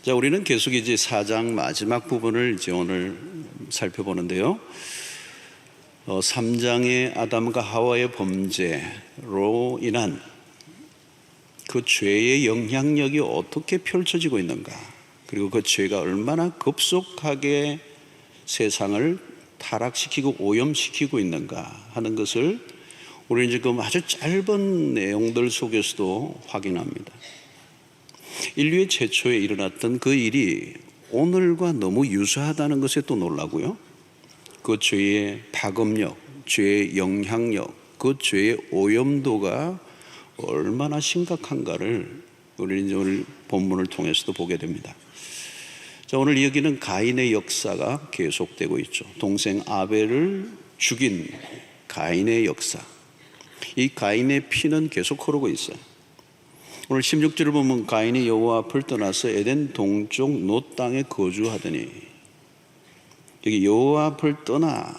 자, 우리는 계속 이제 4장 마지막 부분을 이제 오늘 살펴보는데요. 3장의 아담과 하와의 범죄로 인한 그 죄의 영향력이 어떻게 펼쳐지고 있는가, 그리고 그 죄가 얼마나 급속하게 세상을 타락시키고 오염시키고 있는가 하는 것을 우리는 지금 아주 짧은 내용들 속에서도 확인합니다. 인류의 최초에 일어났던 그 일이 오늘과 너무 유사하다는 것에 또 놀라고요. 그 죄의 파급력, 죄의 영향력, 그 죄의 오염도가 얼마나 심각한가를 우리는 오늘 본문을 통해서도 보게 됩니다. 자, 오늘 이야기는 가인의 역사가 계속되고 있죠. 동생 아벨을 죽인 가인의 역사. 이 가인의 피는 계속 흐르고 있어요. 오늘 16절을 보면 가인이 여호와 앞을 떠나서 에덴 동쪽 놋 땅에 거주하더니, 여기 여호와 앞을 떠나,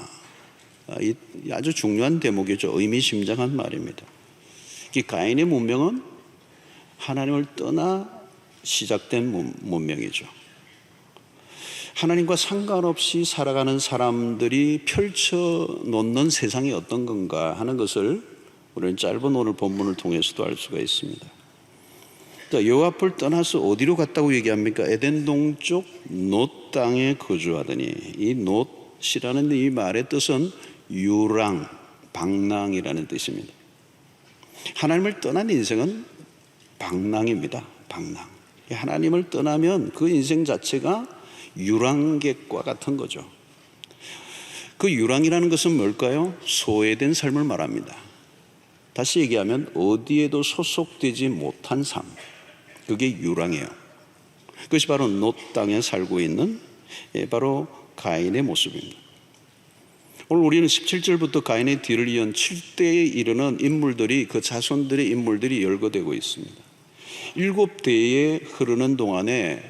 아주 중요한 대목이죠. 의미심장한 말입니다. 이 가인의 문명은 하나님을 떠나 시작된 문명이죠. 하나님과 상관없이 살아가는 사람들이 펼쳐놓는 세상이 어떤 건가 하는 것을 우리는 짧은 오늘 본문을 통해서도 알 수가 있습니다. 여호와 앞을 떠나서 어디로 갔다고 얘기합니까? 에덴 동쪽 놋 땅에 거주하더니, 이 놋이라는 이 말의 뜻은 유랑, 방랑이라는 뜻입니다. 하나님을 떠난 인생은 방랑입니다. 방랑. 하나님을 떠나면 그 인생 자체가 유랑객과 같은 거죠. 그 유랑이라는 것은 뭘까요? 소외된 삶을 말합니다. 다시 얘기하면 어디에도 소속되지 못한 삶, 그게 유랑이에요. 그것이 바로 놋 땅에 살고 있는 바로 가인의 모습입니다. 오늘 우리는 17절부터 가인의 뒤를 이은 7대에 이르는 인물들이, 그 자손들의 인물들이 열거되고 있습니다. 7대에 흐르는 동안에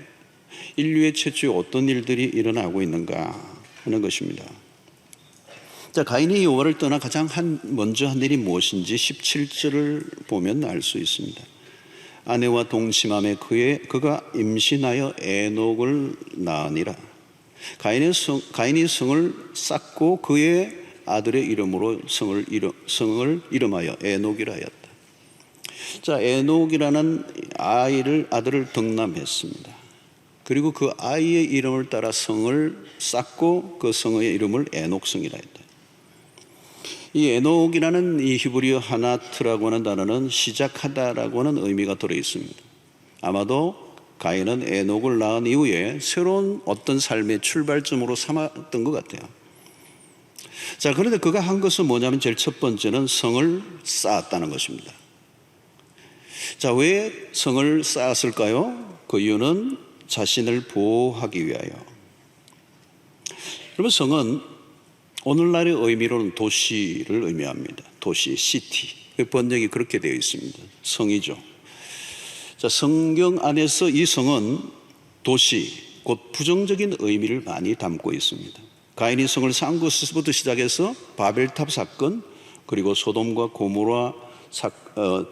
인류의 최초의 어떤 일들이 일어나고 있는가 하는 것입니다. 자, 가인이 여호와를 떠나 가장 먼저 한 일이 무엇인지 17절을 보면 알 수 있습니다. 아내와 동침함에 그가 임신하여 에녹을 낳으니라. 가인이 성을 쌓고 그의 아들의 이름으로 성을 이름하여 에녹이라 하였다. 자, 에녹이라는 아들을 덕남했습니다. 그리고 그 아이의 이름을 따라 성을 쌓고 그 성의 이름을 에녹성이라 했다. 이 에녹이라는 이 히브리어 하나트라고 하는 단어는 시작하다라고 하는 의미가 들어 있습니다. 아마도 가인은 에녹을 낳은 이후에 새로운 어떤 삶의 출발점으로 삼았던 것 같아요. 자, 그런데 그가 한 것은 뭐냐면 제일 첫 번째는 성을 쌓았다는 것입니다. 자, 왜 성을 쌓았을까요? 그 이유는 자신을 보호하기 위하여. 여러분, 성은 오늘날의 의미로는 도시를 의미합니다. 도시, 시티. 번역이 그렇게 되어 있습니다. 성이죠. 자, 성경 안에서 이 성은 도시, 곧 부정적인 의미를 많이 담고 있습니다. 가인이 성을 쌓은 것부터 시작해서 바벨탑 사건, 그리고 소돔과 고모라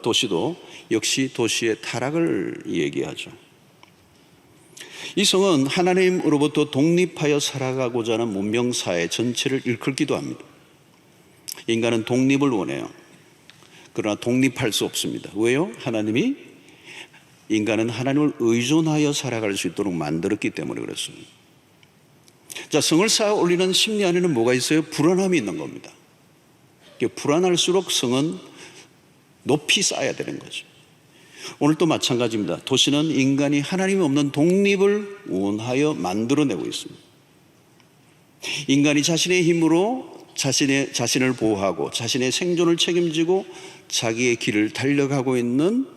도시도 역시 도시의 타락을 얘기하죠. 이 성은 하나님으로부터 독립하여 살아가고자 하는 문명사회 전체를 일컫기도 합니다. 인간은 독립을 원해요. 그러나 독립할 수 없습니다. 왜요? 인간은 하나님을 의존하여 살아갈 수 있도록 만들었기 때문에 그렇습니다. 자, 성을 쌓아 올리는 심리 안에는 뭐가 있어요? 불안함이 있는 겁니다. 불안할수록 성은 높이 쌓아야 되는 거죠. 오늘도 마찬가지입니다. 도시는 인간이 하나님이 없는 독립을 원하여 만들어내고 있습니다. 인간이 자신의 힘으로 자신을 보호하고 자신의 생존을 책임지고 자기의 길을 달려가고 있는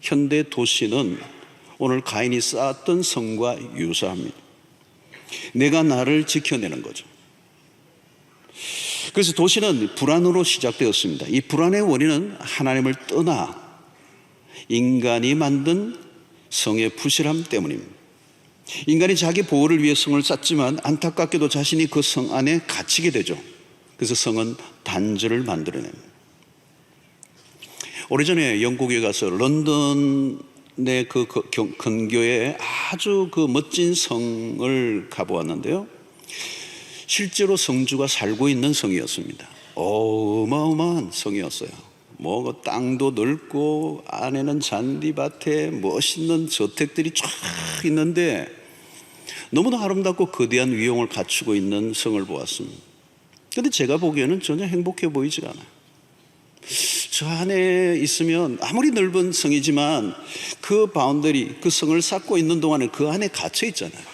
현대 도시는 오늘 가인이 쌓았던 성과 유사합니다. 내가 나를 지켜내는 거죠. 그래서 도시는 불안으로 시작되었습니다. 이 불안의 원인은 하나님을 떠나 인간이 만든 성의 부실함 때문입니다. 인간이 자기 보호를 위해 성을 쌓지만 안타깝게도 자신이 그 성 안에 갇히게 되죠. 그래서 성은 단절을 만들어냅니다. 오래전에 영국에 가서 런던 그 근교에 아주 그 멋진 성을 가보았는데요. 실제로 성주가 살고 있는 성이었습니다. 어마어마한 성이었어요. 뭐 땅도 넓고 안에는 잔디밭에 멋있는 저택들이 쫙 있는데 너무나 아름답고 거대한 위용을 갖추고 있는 성을 보았습니다. 그런데 제가 보기에는 전혀 행복해 보이지가 않아요. 저 안에 있으면 아무리 넓은 성이지만 그 바운더리, 그 성을 쌓고 있는 동안에 그 안에 갇혀 있잖아요.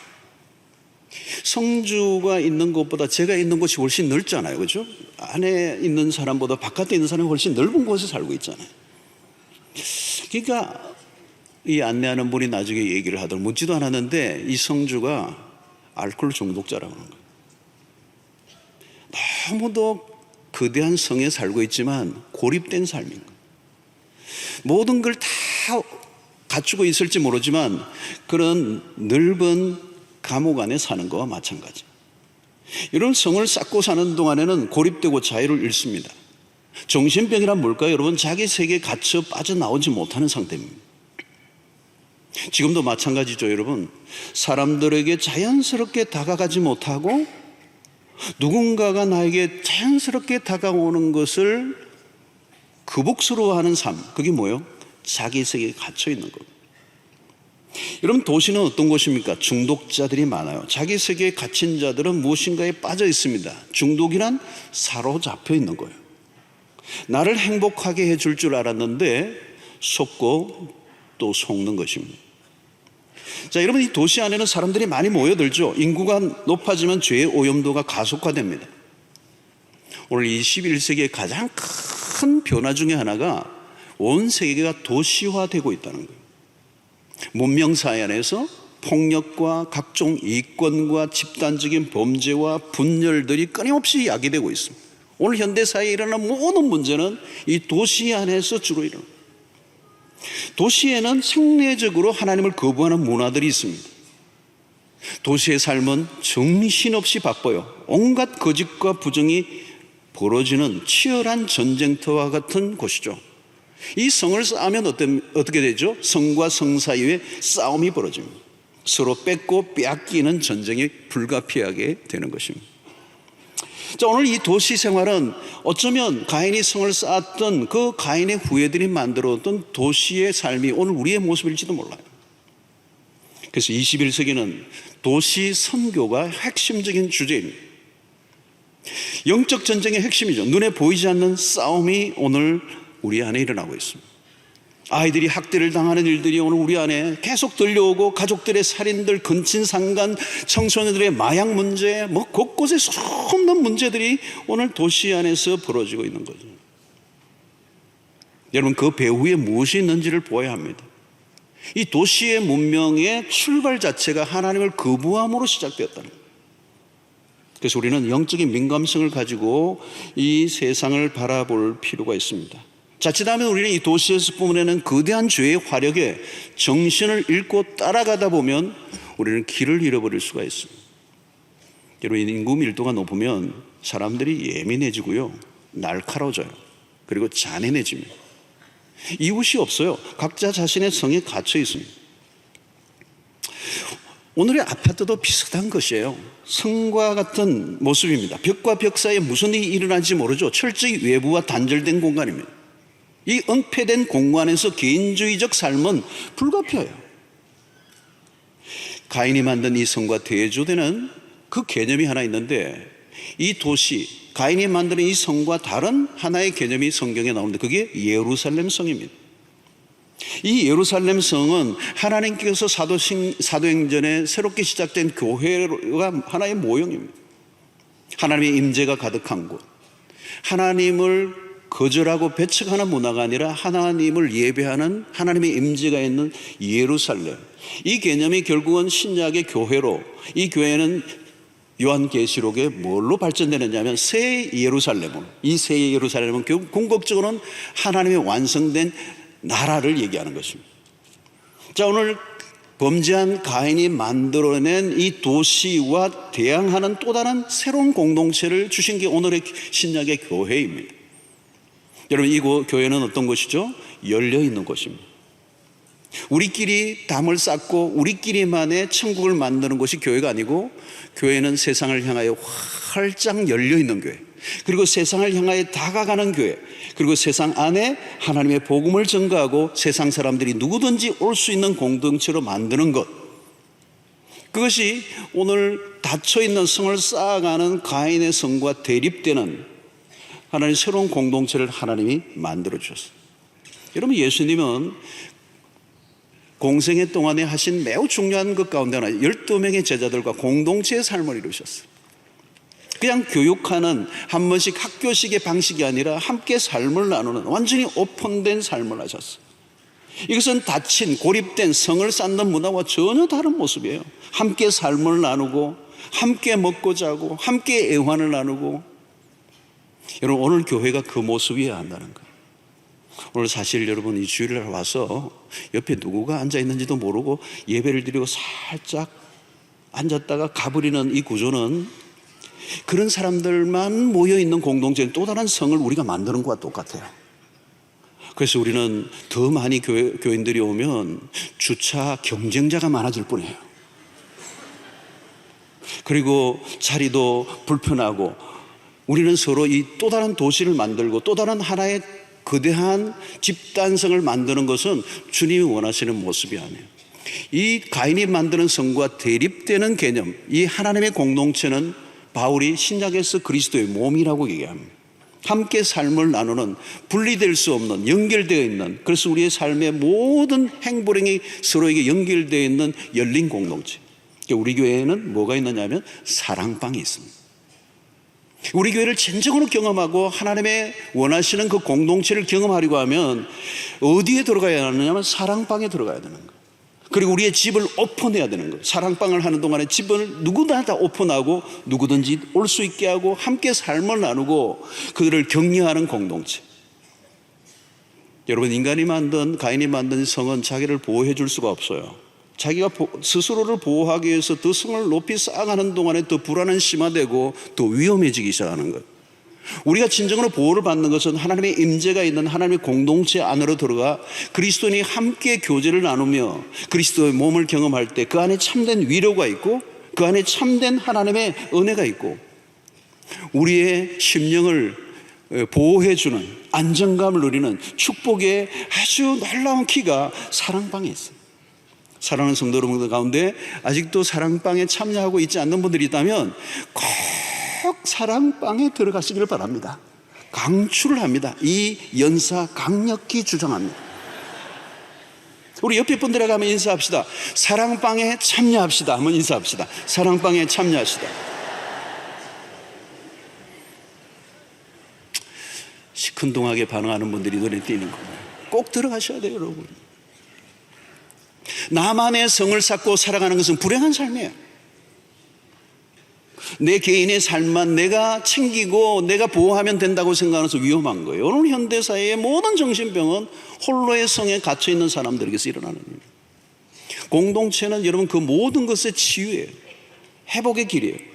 성주가 있는 곳보다 제가 있는 곳이 훨씬 넓잖아요. 그렇죠? 안에 있는 사람보다 바깥에 있는 사람이 훨씬 넓은 곳에 살고 있잖아요. 그러니까 이 안내하는 분이 나중에 얘기를 하더라고요. 묻지도 않았는데 이 성주가 알코올 중독자라고 하는 거예요. 너무도 거대한 성에 살고 있지만 고립된 삶인 거예요. 모든 걸 다 갖추고 있을지 모르지만 그런 넓은 감옥 안에 사는 거와 마찬가지. 이런 성을 쌓고 사는 동안에는 고립되고 자유를 잃습니다. 정신병이란 뭘까요? 여러분, 자기 세계에 갇혀 빠져나오지 못하는 상태입니다. 지금도 마찬가지죠. 여러분, 사람들에게 자연스럽게 다가가지 못하고 누군가가 나에게 자연스럽게 다가오는 것을 거북스러워하는 삶, 그게 뭐예요? 자기 세계에 갇혀 있는 겁니다. 여러분, 도시는 어떤 곳입니까? 중독자들이 많아요. 자기 세계에 갇힌 자들은 무엇인가에 빠져 있습니다. 중독이란 사로잡혀 있는 거예요. 나를 행복하게 해줄 줄 알았는데 속고 또 속는 것입니다. 자, 여러분, 이 도시 안에는 사람들이 많이 모여들죠. 인구가 높아지면 죄의 오염도가 가속화됩니다. 오늘 21세기의 가장 큰 변화 중에 하나가 온 세계가 도시화되고 있다는 거예요. 문명사회 안에서 폭력과 각종 이권과 집단적인 범죄와 분열들이 끊임없이 야기되고 있습니다. 오늘 현대사회에 일어나는 모든 문제는 이 도시 안에서 주로 일어납니다. 도시에는 상례적으로 하나님을 거부하는 문화들이 있습니다. 도시의 삶은 정신없이 바빠요. 온갖 거짓과 부정이 벌어지는 치열한 전쟁터와 같은 곳이죠. 이 성을 쌓으면 어떻게 되죠? 성과 성 사이에 싸움이 벌어집니다. 서로 뺏고 빼앗기는 전쟁이 불가피하게 되는 것입니다. 자, 오늘 이 도시 생활은 어쩌면 가인이 성을 쌓았던 그 가인의 후예들이 만들었던 도시의 삶이 오늘 우리의 모습일지도 몰라요. 그래서 21세기는 도시 선교가 핵심적인 주제입니다. 영적 전쟁의 핵심이죠. 눈에 보이지 않는 싸움이 오늘 우리 안에 일어나고 있습니다. 아이들이 학대를 당하는 일들이 오늘 우리 안에 계속 들려오고, 가족들의 살인들, 근친상간, 청소년들의 마약 문제, 곳곳에 수없는 문제들이 오늘 도시 안에서 벌어지고 있는 거죠. 여러분, 그 배후에 무엇이 있는지를 보아야 합니다. 이 도시의 문명의 출발 자체가 하나님을 거부함으로 시작되었다는 거예요. 그래서 우리는 영적인 민감성을 가지고 이 세상을 바라볼 필요가 있습니다. 자칫하면 우리는 이 도시에서 뿜어내는 거대한 죄의 화력에 정신을 잃고 따라가다 보면 우리는 길을 잃어버릴 수가 있습니다. 여러분, 인구 밀도가 높으면 사람들이 예민해지고요, 날카로워져요. 그리고 잔인해집니다. 이웃이 없어요. 각자 자신의 성에 갇혀 있습니다. 오늘의 아파트도 비슷한 것이에요. 성과 같은 모습입니다. 벽과 벽 사이에 무슨 일이 일어날지 모르죠. 철저히 외부와 단절된 공간입니다. 이 은폐된 공간에서 개인주의적 삶은 불가피해요. 가인이 만든 이 성과 대조되는 그 개념이 하나 있는데, 이 도시, 가인이 만드는 이 성과 다른 하나의 개념이 성경에 나오는데 그게 예루살렘 성입니다. 이 예루살렘 성은 하나님께서 사도행전에 새롭게 시작된 교회가 하나의 모형입니다. 하나님의 임재가 가득한 곳, 하나님을 거절하고 배척하는 문화가 아니라 하나님을 예배하는 하나님의 임재가 있는 예루살렘, 이 개념이 결국은 신약의 교회로, 이 교회는 요한계시록에 뭘로 발전되느냐면 새 예루살렘으로, 이 새 예루살렘은 결국 궁극적으로는 하나님의 완성된 나라를 얘기하는 것입니다. 자, 오늘 범죄한 가인이 만들어낸 이 도시와 대항하는 또 다른 새로운 공동체를 주신 게 오늘의 신약의 교회입니다. 여러분, 이 교회는 어떤 곳이죠? 열려있는 곳입니다. 우리끼리 담을 쌓고 우리끼리만의 천국을 만드는 곳이 교회가 아니고, 교회는 세상을 향하여 활짝 열려있는 교회, 그리고 세상을 향하여 다가가는 교회, 그리고 세상 안에 하나님의 복음을 전가하고 세상 사람들이 누구든지 올 수 있는 공동체로 만드는 것, 그것이 오늘 닫혀있는 성을 쌓아가는 가인의 성과 대립되는 하나님의 새로운 공동체를 하나님이 만들어 주셨어요. 여러분, 예수님은 공생애 동안에 하신 매우 중요한 것 가운데 하나, 12명의 제자들과 공동체의 삶을 이루셨어요. 그냥 교육하는 한 번씩 학교식의 방식이 아니라 함께 삶을 나누는 완전히 오픈된 삶을 하셨어요. 이것은 닫힌 고립된 성을 쌓는 문화와 전혀 다른 모습이에요. 함께 삶을 나누고 함께 먹고 자고 함께 애환을 나누고. 여러분, 오늘 교회가 그 모습이어야 한다는 거예요. 오늘 사실 여러분, 이 주일날 와서 옆에 누구가 앉아있는지도 모르고 예배를 드리고 살짝 앉았다가 가버리는 이 구조는, 그런 사람들만 모여있는 공동체는 또 다른 성을 우리가 만드는 것과 똑같아요. 그래서 우리는 더 많이 교인들이 오면 주차 경쟁자가 많아질 뿐이에요. 그리고 자리도 불편하고, 우리는 서로 이 또 다른 도시를 만들고 또 다른 하나의 거대한 집단성을 만드는 것은 주님이 원하시는 모습이 아니에요. 이 가인이 만드는 성과 대립되는 개념, 이 하나님의 공동체는 바울이 신약에서 그리스도의 몸이라고 얘기합니다. 함께 삶을 나누는, 분리될 수 없는, 연결되어 있는, 그래서 우리의 삶의 모든 행보령이 서로에게 연결되어 있는 열린 공동체. 우리 교회에는 뭐가 있느냐 하면 사랑방이 있습니다. 우리 교회를 진정으로 경험하고 하나님의 원하시는 그 공동체를 경험하려고 하면 어디에 들어가야 하느냐면 사랑방에 들어가야 되는 거예요. 그리고 우리의 집을 오픈해야 되는 거예요. 사랑방을 하는 동안에 집을 누구나 다 오픈하고 누구든지 올 수 있게 하고 함께 삶을 나누고 그들을 격려하는 공동체. 여러분, 인간이 만든, 가인이 만든 성은 자기를 보호해 줄 수가 없어요. 자기가 스스로를 보호하기 위해서 더 성을 높이 쌓아가는 동안에 더 불안은 심화되고 더 위험해지기 시작하는 것. 우리가 진정으로 보호를 받는 것은 하나님의 임재가 있는 하나님의 공동체 안으로 들어가 그리스도인이 함께 교제를 나누며 그리스도의 몸을 경험할 때 그 안에 참된 위로가 있고 그 안에 참된 하나님의 은혜가 있고 우리의 심령을 보호해주는 안정감을 누리는 축복의 아주 놀라운 키가 사랑방에 있어요. 사랑하는 성도 여러분들 가운데 아직도 사랑방에 참여하고 있지 않는 분들이 있다면 꼭 사랑방에 들어가시기를 바랍니다. 강추를 합니다. 이 연사 강력히 주장합니다. 우리 옆에 분들에게 한번 인사합시다. 사랑방에 참여합시다. 한번 인사합시다. 사랑방에 참여합시다. 시큰둥하게 반응하는 분들이 눈에 띄는 거예요. 꼭 들어가셔야 돼요, 여러분. 나만의 성을 쌓고 살아가는 것은 불행한 삶이에요. 내 개인의 삶만 내가 챙기고 내가 보호하면 된다고 생각하면서 위험한 거예요. 오늘 현대사회의 모든 정신병은 홀로의 성에 갇혀있는 사람들에게서 일어나는 거예요. 공동체는 여러분 그 모든 것의 치유예요. 회복의 길이에요.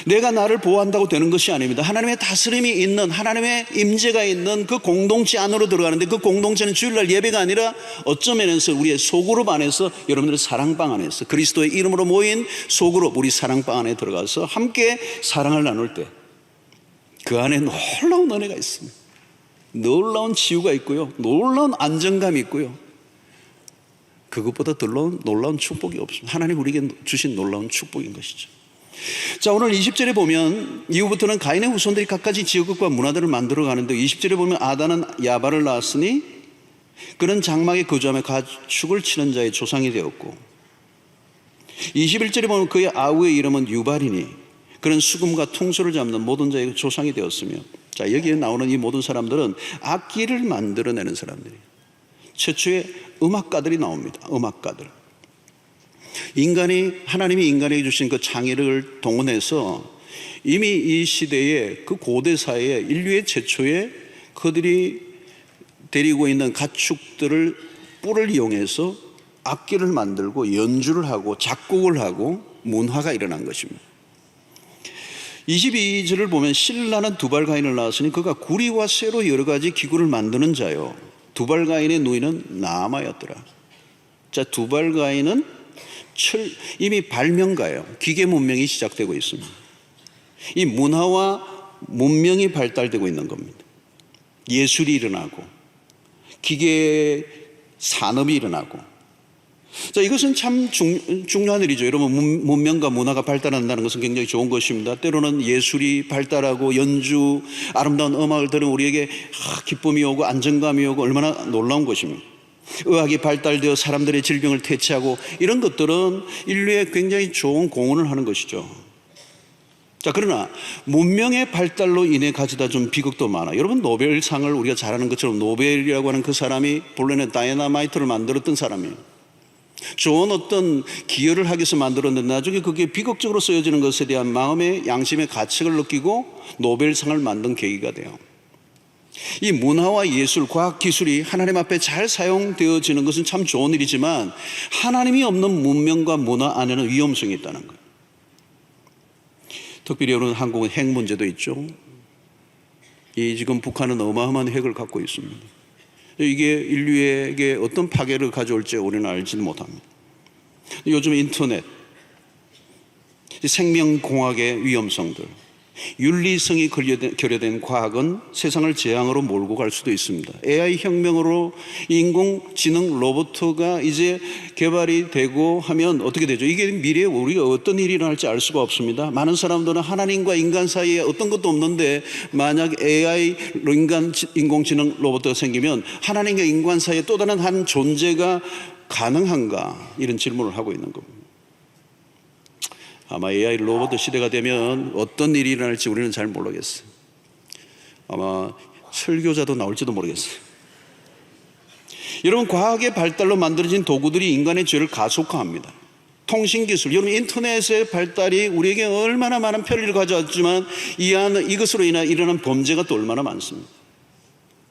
내가 나를 보호한다고 되는 것이 아닙니다. 하나님의 다스림이 있는, 하나님의 임재가 있는 그 공동체 안으로 들어가는데 그 공동체는 주일날 예배가 아니라 어쩌면 우리의 소그룹 안에서, 여러분들의 사랑방 안에서 그리스도의 이름으로 모인 소그룹, 우리 사랑방 안에 들어가서 함께 사랑을 나눌 때 그 안에 놀라운 은혜가 있습니다. 놀라운 치유가 있고요, 놀라운 안정감이 있고요, 그것보다 더 놀라운 축복이 없습니다. 하나님 우리에게 주신 놀라운 축복인 것이죠. 자, 오늘 20절에 보면 이후부터는 가인의 후손들이 각가지 지역과 문화들을 만들어 가는데 20절에 보면 아단은 야발을 낳았으니 그는 장막에 거주하며 가축을 치는 자의 조상이 되었고 21절에 보면 그의 아우의 이름은 유발이니 그는 수금과 통소를 잡는 모든 자의 조상이 되었으며, 자, 여기에 나오는 이 모든 사람들은 악기를 만들어내는 사람들이에요. 최초의 음악가들이 나옵니다. 음악가들. 하나님이 인간에게 주신 그 창의력을 동원해서 이미 이 시대에 그 고대 사회에 인류의 최초의 그들이 데리고 있는 가축들을 뿔을 이용해서 악기를 만들고 연주를 하고 작곡을 하고 문화가 일어난 것입니다. 22절을 보면 실라는 두발가인을 낳았으니 그가 구리와 쇠로 여러 가지 기구를 만드는 자요 두발가인의 누이는 나아마였더라. 자, 두발가인은 이미 발명가예요. 기계 문명이 시작되고 있습니다. 이 문화와 문명이 발달되고 있는 겁니다. 예술이 일어나고 기계 산업이 일어나고. 자, 이것은 참 중요한 일이죠. 여러분, 문명과 문화가 발달한다는 것은 굉장히 좋은 것입니다. 때로는 예술이 발달하고 연주, 아름다운 음악을 들으면 우리에게 기쁨이 오고 안정감이 오고 얼마나 놀라운 것입니다. 의학이 발달되어 사람들의 질병을 퇴치하고 이런 것들은 인류에 굉장히 좋은 공헌을 하는 것이죠. 자, 그러나 문명의 발달로 인해 가져다 준 비극도 많아. 여러분, 노벨상을 우리가 잘 아는 것처럼 노벨이라고 하는 그 사람이 본래는 다이너마이트를 만들었던 사람이에요. 좋은 어떤 기여를 하기 위해서 만들었는데 나중에 그게 비극적으로 쓰여지는 것에 대한 마음의 양심의 가책을 느끼고 노벨상을 만든 계기가 돼요. 이 문화와 예술, 과학, 기술이 하나님 앞에 잘 사용되어지는 것은 참 좋은 일이지만 하나님이 없는 문명과 문화 안에는 위험성이 있다는 거예요. 특별히 여러분, 한국은 핵 문제도 있죠. 지금 북한은 어마어마한 핵을 갖고 있습니다. 이게 인류에게 어떤 파괴를 가져올지 우리는 알지는 못합니다. 요즘 인터넷, 생명공학의 위험성들, 윤리성이 결여된 과학은 세상을 재앙으로 몰고 갈 수도 있습니다. AI 혁명으로 인공지능 로봇가 이제 개발이 되고 하면 어떻게 되죠? 이게 미래에 우리가 어떤 일이 일어날지 알 수가 없습니다. 많은 사람들은 하나님과 인간 사이에 어떤 것도 없는데 만약 AI 인공지능 로봇가 생기면 하나님과 인간 사이에 또 다른 한 존재가 가능한가? 이런 질문을 하고 있는 겁니다. 아마 AI 로봇 시대가 되면 어떤 일이 일어날지 우리는 잘 모르겠어요. 아마 설교자도 나올지도 모르겠어요. 여러분, 과학의 발달로 만들어진 도구들이 인간의 죄를 가속화합니다. 통신기술, 여러분, 인터넷의 발달이 우리에게 얼마나 많은 편리를 가져왔지만 이것으로 인해 일어난 범죄가 또 얼마나 많습니다.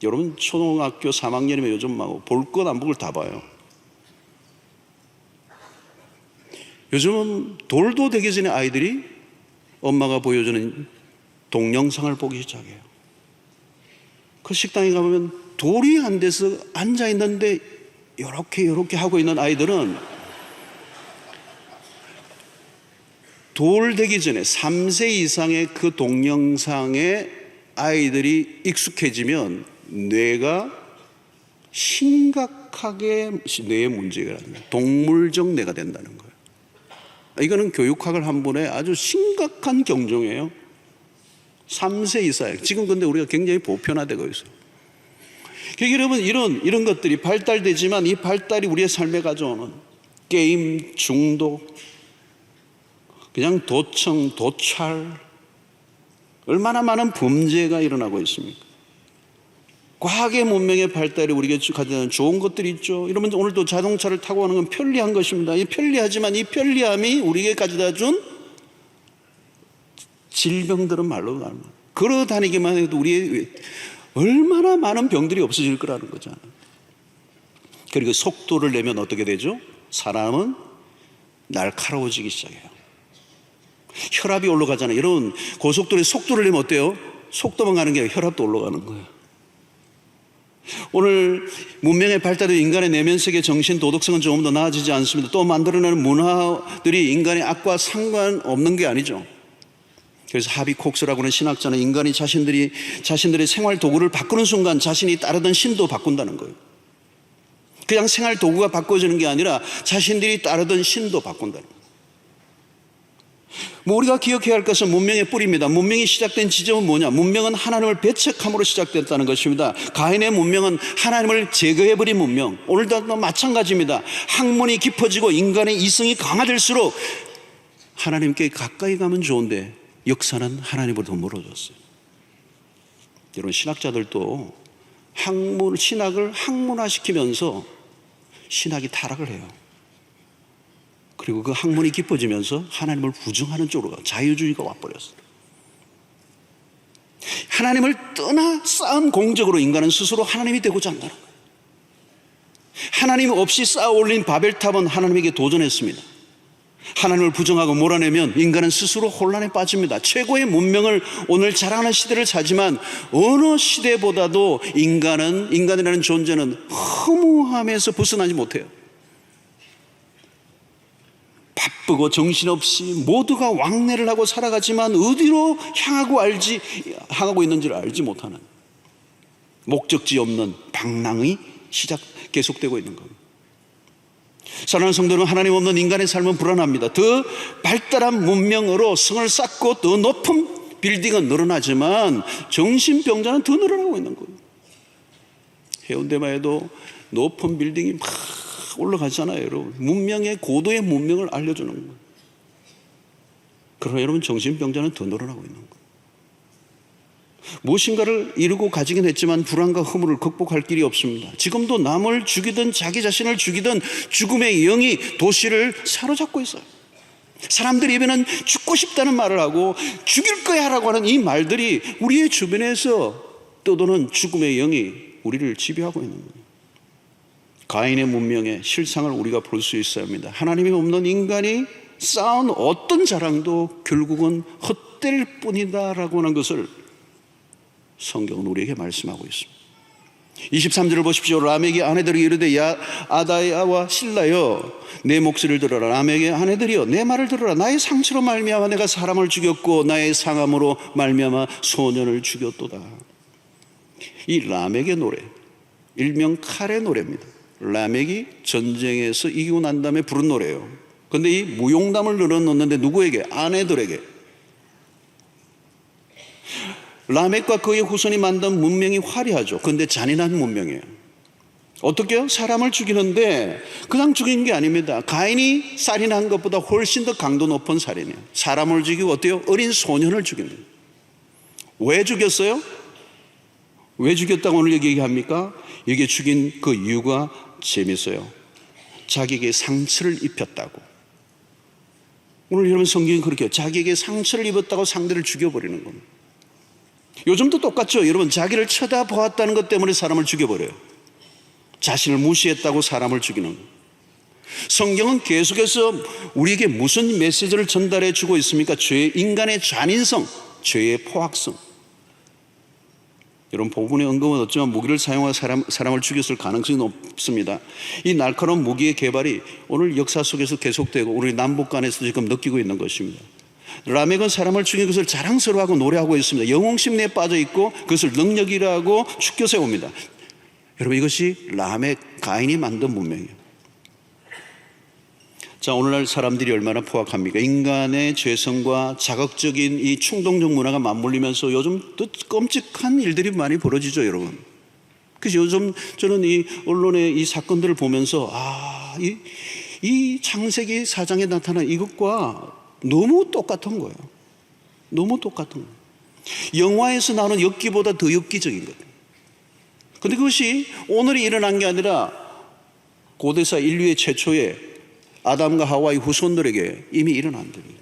여러분, 초등학교 3학년이면 요즘 볼 것 안 볼 것 다 봐요. 요즘은 돌도 되기 전에 아이들이 엄마가 보여주는 동영상을 보기 시작해요. 그 식당에 가보면 돌이 안 돼서 앉아있는데 이렇게 하고 있는 아이들은 돌 되기 전에 3세 이상의 그 동영상에 아이들이 익숙해지면 뇌가 심각하게 뇌에 문제가 나는 거예요. 동물적 뇌가 된다는 거예요. 이거는 교육학을 한 번에 아주 심각한 경종이에요. 3세 이상. 지금 근데 우리가 굉장히 보편화되고 있어요. 그러니까 여러분, 이런 것들이 발달되지만 이 발달이 우리의 삶에 가져오는 게임 중독, 그냥 도청, 도찰, 얼마나 많은 범죄가 일어나고 있습니까? 과학의 문명의 발달이 우리에게 가져다는 좋은 것들이 있죠. 여러분, 오늘도 자동차를 타고 가는 건 편리한 것입니다. 편리하지만 이 편리함이 우리에게 가져다 준 질병들은 말로 걸어 다니기만 해도 우리의 얼마나 많은 병들이 없어질 거라는 거잖아요. 그리고 속도를 내면 어떻게 되죠? 사람은 날카로워지기 시작해요. 혈압이 올라가잖아요. 여러분, 고속도로에 속도를 내면 어때요? 속도만 가는 게 아니라 혈압도 올라가는 거예요. 오늘 문명의 발달에 인간의 내면세계 정신 도덕성은 조금 더 나아지지 않습니다. 또 만들어내는 문화들이 인간의 악과 상관없는 게 아니죠. 그래서 하비 콕스라고 하는 신학자는 인간이 자신들의 생활 도구를 바꾸는 순간 자신이 따르던 신도 바꾼다는 거예요. 그냥 생활 도구가 바꿔지는 게 아니라 자신들이 따르던 신도 바꾼다는 거예요. 우리가 기억해야 할 것은 문명의 뿌리입니다. 문명이 시작된 지점은 뭐냐? 문명은 하나님을 배척함으로 시작됐다는 것입니다. 가인의 문명은 하나님을 제거해버린 문명. 오늘도 마찬가지입니다. 학문이 깊어지고 인간의 이성이 강화될수록 하나님께 가까이 가면 좋은데 역사는 하나님으로부터 멀어졌어요. 여러분, 신학자들도 신학을 학문화시키면서 신학이 타락을 해요. 그리고 그 학문이 깊어지면서 하나님을 부정하는 쪽으로 자유주의가 와버렸어요. 하나님을 떠나 쌓은 공적으로 인간은 스스로 하나님이 되고자 한다는 거예요. 하나님 없이 쌓아 올린 바벨탑은 하나님에게 도전했습니다. 하나님을 부정하고 몰아내면 인간은 스스로 혼란에 빠집니다. 최고의 문명을 오늘 자랑하는 시대를 사지만 어느 시대보다도 인간이라는 존재는 허무함에서 벗어나지 못해요. 바쁘고 정신없이 모두가 왕래를 하고 살아가지만 어디로 향하고 있는지를 알지 못하는 목적지 없는 방랑이 계속되고 있는 겁니다. 사랑하는 성도는, 하나님 없는 인간의 삶은 불안합니다. 더 발달한 문명으로 성을 쌓고 더 높은 빌딩은 늘어나지만 정신병자는 더 늘어나고 있는 거예요. 해운대만 해도 높은 빌딩이 막 올라가잖아요, 여러분. 문명의 고도의 문명을 알려주는 거예요. 그러나 여러분, 정신병자는 더 늘어나고 있는 거예요. 무엇인가를 이루고 가지긴 했지만 불안과 허물을 극복할 길이 없습니다. 지금도 남을 죽이든 자기 자신을 죽이든 죽음의 영이 도시를 사로잡고 있어요. 사람들 입에는 죽고 싶다는 말을 하고 죽일 거야 라고 하는 이 말들이 우리의 주변에서 떠도는 죽음의 영이 우리를 지배하고 있는 거예요. 가인의 문명의 실상을 우리가 볼 수 있어야 합니다. 하나님이 없는 인간이 쌓은 어떤 자랑도 결국은 헛될 뿐이다 라고 하는 것을 성경은 우리에게 말씀하고 있습니다. 23절을 보십시오. 라멕의 아내들이 이르되, 야 아다야와 실라여, 내 목소리를 들어라. 라멕의 아내들이여, 내 말을 들어라. 나의 상처로 말미암아 내가 사람을 죽였고 나의 상함으로 말미암아 소년을 죽였도다. 이 라멕의 노래, 일명 칼의 노래입니다. 라멕이 전쟁에서 이기고 난 다음에 부른 노래예요. 그런데 이 무용담을 늘어놓는데 누구에게? 아내들에게. 라멕과 그의 후손이 만든 문명이 화려하죠. 그런데 잔인한 문명이에요. 어떻게요? 사람을 죽이는데 그냥 죽인 게 아닙니다. 가인이 살인한 것보다 훨씬 더 강도 높은 살인이에요. 사람을 죽이고 어때요? 어린 소년을 죽입니다. 왜 죽였어요? 왜 죽였다고 오늘 얘기합니까? 이게 죽인 그 이유가 재밌어요. 자기에게 상처를 입혔다고. 오늘 여러분, 성경이 그렇게 해요. 자기에게 상처를 입었다고 상대를 죽여버리는 겁니다. 요즘도 똑같죠. 여러분, 자기를 쳐다보았다는 것 때문에 사람을 죽여버려요. 자신을 무시했다고 사람을 죽이는 거예요. 성경은 계속해서 우리에게 무슨 메시지를 전달해 주고 있습니까? 인간의 잔인성, 죄의 포악성. 여러분, 복음의 언급은 어쩌면 무기를 사용하여 사람을 죽였을 가능성이 높습니다. 이 날카로운 무기의 개발이 오늘 역사 속에서 계속되고 우리 남북 간에서 지금 느끼고 있는 것입니다. 라멕은 사람을 죽인 것을 자랑스러워하고 노래하고 있습니다. 영웅심리에 빠져 있고 그것을 능력이라고 축켜 세웁니다. 여러분, 이것이 라멕, 가인이 만든 문명이에요. 자, 오늘날 사람들이 얼마나 포악합니까? 인간의 죄성과 자극적인 이 충동적 문화가 맞물리면서 요즘 또 끔찍한 일들이 많이 벌어지죠, 여러분. 그래서 요즘 저는 이 언론의 이 사건들을 보면서 이 창세기 4장에 나타난 이것과 너무 똑같은 거예요. 너무 똑같은 거예요. 영화에서 나오는 엽기보다 더 엽기적인 거예요. 그런데 그것이 오늘이 일어난 게 아니라 고대사 인류의 최초의 아담과 하와의 후손들에게 이미 일어난 일이에요.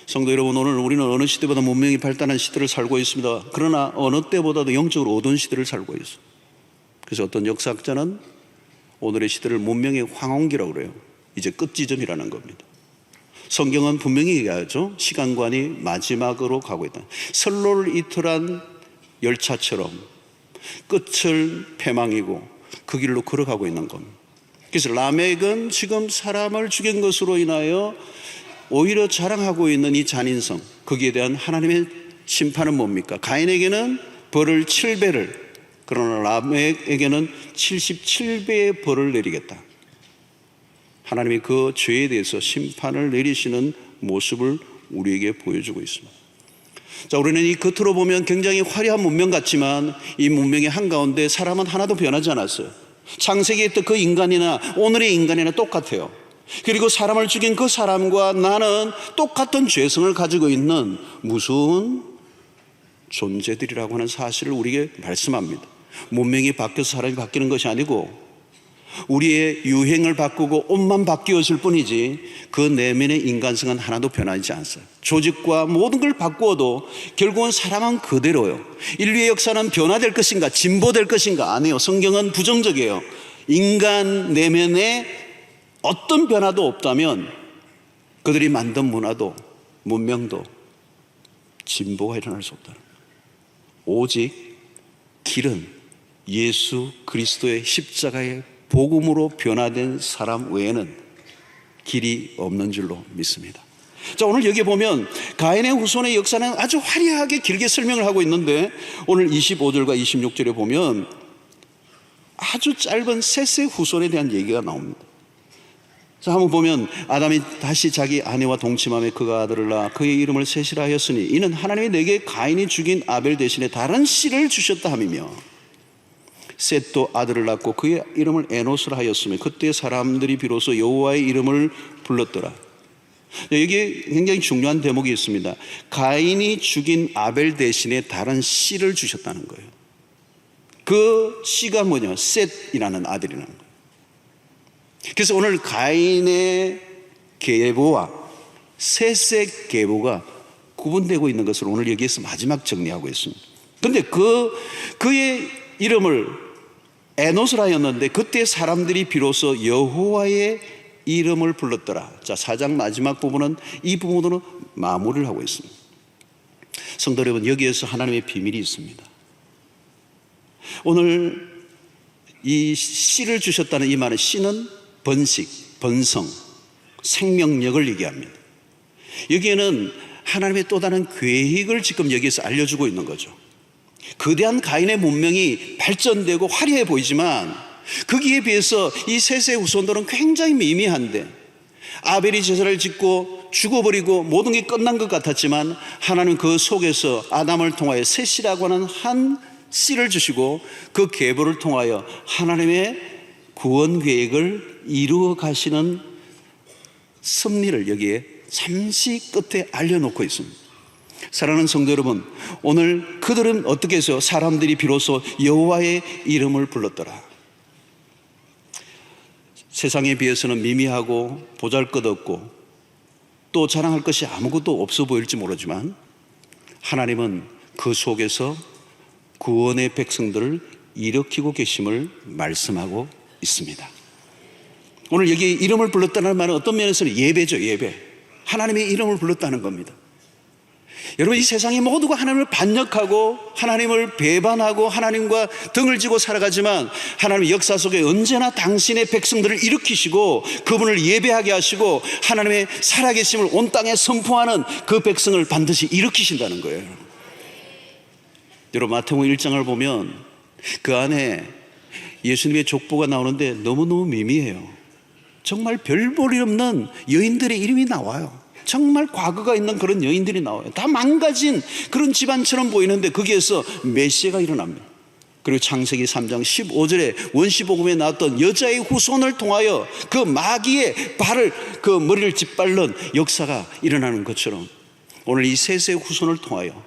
성도 여러분, 오늘 우리는 어느 시대보다 문명이 발달한 시대를 살고 있습니다. 그러나 어느 때보다도 영적으로 어두운 시대를 살고 있어요. 그래서 어떤 역사학자는 오늘의 시대를 문명의 황혼기라고 그래요. 이제 끝지점이라는 겁니다. 성경은 분명히 얘기하죠. 시간관이 마지막으로 가고 있다. 선로를 이틀한 열차처럼 끝을 패망이고 그 길로 걸어가고 있는 겁니다. 그래서 라멕은 지금 사람을 죽인 것으로 인하여 오히려 자랑하고 있는 이 잔인성, 거기에 대한 하나님의 심판은 뭡니까? 가인에게는 벌을 7배를, 그러나 라멕에게는 77배의 벌을 내리겠다. 하나님이 그 죄에 대해서 심판을 내리시는 모습을 우리에게 보여주고 있습니다. 자, 우리는 이 겉으로 보면 굉장히 화려한 문명 같지만 이 문명의 한가운데 사람은 하나도 변하지 않았어요. 창세기에 있던 그 인간이나 오늘의 인간이나 똑같아요. 그리고 사람을 죽인 그 사람과 나는 똑같은 죄성을 가지고 있는 무서운 존재들이라고 하는 사실을 우리에게 말씀합니다. 문명이 바뀌어서 사람이 바뀌는 것이 아니고 우리의 유행을 바꾸고 옷만 바뀌었을 뿐이지 그 내면의 인간성은 하나도 변하지 않아요. 조직과 모든 걸 바꾸어도 결국은 사람은 그대로요. 인류의 역사는 변화될 것인가 진보될 것인가? 아니에요. 성경은 부정적이에요. 인간 내면에 어떤 변화도 없다면 그들이 만든 문화도 문명도 진보가 일어날 수 없다. 오직 길은 예수 그리스도의 십자가의 복음으로 변화된 사람 외에는 길이 없는 줄로 믿습니다. 자, 오늘 여기 보면 가인의 후손의 역사는 아주 화려하게 길게 설명을 하고 있는데, 오늘 25절과 26절에 보면 아주 짧은 셋의 후손에 대한 얘기가 나옵니다. 자, 한번 보면 아담이 다시 자기 아내와 동침함에 그가 아들을 낳아 그의 이름을 셋이라 하였으니 이는 하나님이 내게 가인이 죽인 아벨 대신에 다른 씨를 주셨다 함이며, 셋도 아들을 낳고 그의 이름을 에노스라 하였으며 그때 사람들이 비로소 여호와의 이름을 불렀더라. 여기에 굉장히 중요한 대목이 있습니다. 가인이 죽인 아벨 대신에 다른 씨를 주셨다는 거예요. 그 씨가 뭐냐? 셋이라는 아들이라는 거예요. 그래서 오늘 가인의 계보와 셋의 계보가 구분되고 있는 것을 오늘 여기에서 마지막 정리하고 있습니다. 그런데 그의 이름을 에노스라 하였는데 그때 사람들이 비로소 여호와의 이름을 불렀더라. 자, 4장 마지막 부분은 이 부분으로 마무리를 하고 있습니다. 성도 여러분, 여기에서 하나님의 비밀이 있습니다. 오늘 이 씨를 주셨다는 이 말은, 씨는 번식, 번성, 생명력을 얘기합니다. 여기에는 하나님의 또 다른 계획을 지금 여기에서 알려주고 있는 거죠. 거대한 가인의 문명이 발전되고 화려해 보이지만 거기에 비해서 이 셋의 후손들은 굉장히 미미한데, 아벨이 제사를 짓고 죽어버리고 모든 게 끝난 것 같았지만 하나님은 그 속에서 아담을 통하여 셋이라고 하는 한 씨를 주시고 그 계보를 통하여 하나님의 구원 계획을 이루어 가시는 섭리를 여기에 잠시 끝에 알려놓고 있습니다. 사랑하는 성도 여러분, 오늘 그들은 어떻게 해서 사람들이 비로소 여호와의 이름을 불렀더라. 세상에 비해서는 미미하고 보잘것없고 또 자랑할 것이 아무것도 없어 보일지 모르지만 하나님은 그 속에서 구원의 백성들을 일으키고 계심을 말씀하고 있습니다. 오늘 여기 이름을 불렀다는 말은 어떤 면에서는 예배죠. 예배. 하나님의 이름을 불렀다는 겁니다. 여러분, 이 세상의 모두가 하나님을 반역하고 하나님을 배반하고 하나님과 등을 지고 살아가지만 하나님의 역사 속에 언제나 당신의 백성들을 일으키시고 그분을 예배하게 하시고 하나님의 살아계심을 온 땅에 선포하는 그 백성을 반드시 일으키신다는 거예요. 여러분, 마태복음 1장을 보면 그 안에 예수님의 족보가 나오는데 너무너무 미미해요. 정말 별 볼 일 없는 여인들의 이름이 나와요. 정말 과거가 있는 그런 여인들이 나와요. 다 망가진 그런 집안처럼 보이는데 거기에서 메시아가 일어납니다. 그리고 창세기 3장 15절에 원시복음에 나왔던 여자의 후손을 통하여 그 마귀의 발을, 그 머리를 짓밟는 역사가 일어나는 것처럼 오늘 이 셋의 후손을 통하여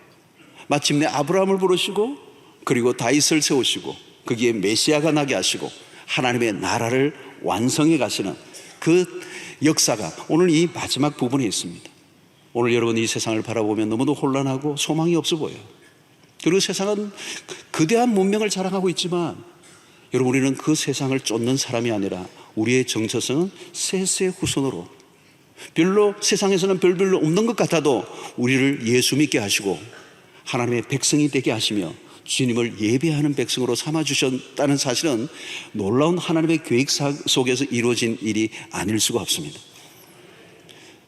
마침내 아브라함을 부르시고 그리고 다윗을 세우시고 거기에 메시아가 나게 하시고 하나님의 나라를 완성해 가시는 그 역사가 오늘 이 마지막 부분에 있습니다. 오늘 여러분, 이 세상을 바라보면 너무도 혼란하고 소망이 없어 보여요. 그리고 세상은 거대한 문명을 자랑하고 있지만 여러분, 우리는 그 세상을 쫓는 사람이 아니라 우리의 정체성은 셋의 후손으로, 별로 세상에서는 별로 없는 것 같아도 우리를 예수 믿게 하시고 하나님의 백성이 되게 하시며 주님을 예배하는 백성으로 삼아주셨다는 사실은 놀라운 하나님의 계획 속에서 이루어진 일이 아닐 수가 없습니다.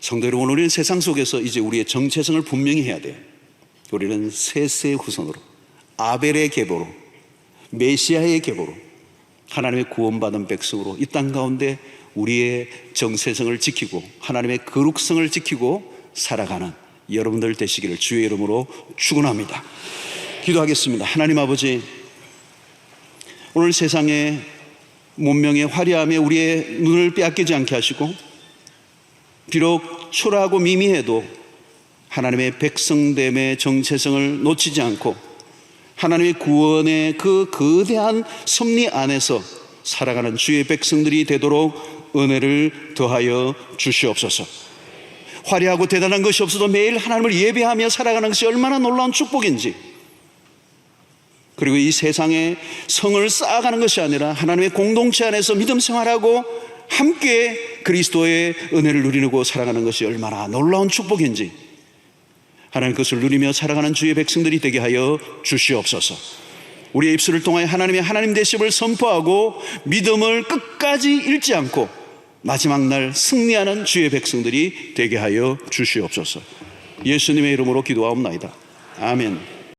성도 여러분, 우리는 세상 속에서 이제 우리의 정체성을 분명히 해야 돼요. 우리는 셋의 후손으로, 아벨의 계보로, 메시아의 계보로, 하나님의 구원받은 백성으로 이 땅 가운데 우리의 정체성을 지키고 하나님의 거룩성을 지키고 살아가는 여러분들 되시기를 주의 이름으로 축원합니다. 기도하겠습니다. 하나님 아버지, 오늘 세상의 문명의 화려함에 우리의 눈을 빼앗기지 않게 하시고 비록 초라하고 미미해도 하나님의 백성됨의 정체성을 놓치지 않고 하나님의 구원의 그 거대한 섭리 안에서 살아가는 주의 백성들이 되도록 은혜를 더하여 주시옵소서. 화려하고 대단한 것이 없어도 매일 하나님을 예배하며 살아가는 것이 얼마나 놀라운 축복인지, 그리고 이 세상에 성을 쌓아가는 것이 아니라 하나님의 공동체 안에서 믿음 생활하고 함께 그리스도의 은혜를 누리고 살아가는 것이 얼마나 놀라운 축복인지 하나님 그것을 누리며 살아가는 주의 백성들이 되게 하여 주시옵소서. 우리의 입술을 통하여 하나님의 하나님 되심을 선포하고 믿음을 끝까지 잃지 않고 마지막 날 승리하는 주의 백성들이 되게 하여 주시옵소서. 예수님의 이름으로 기도하옵나이다. 아멘.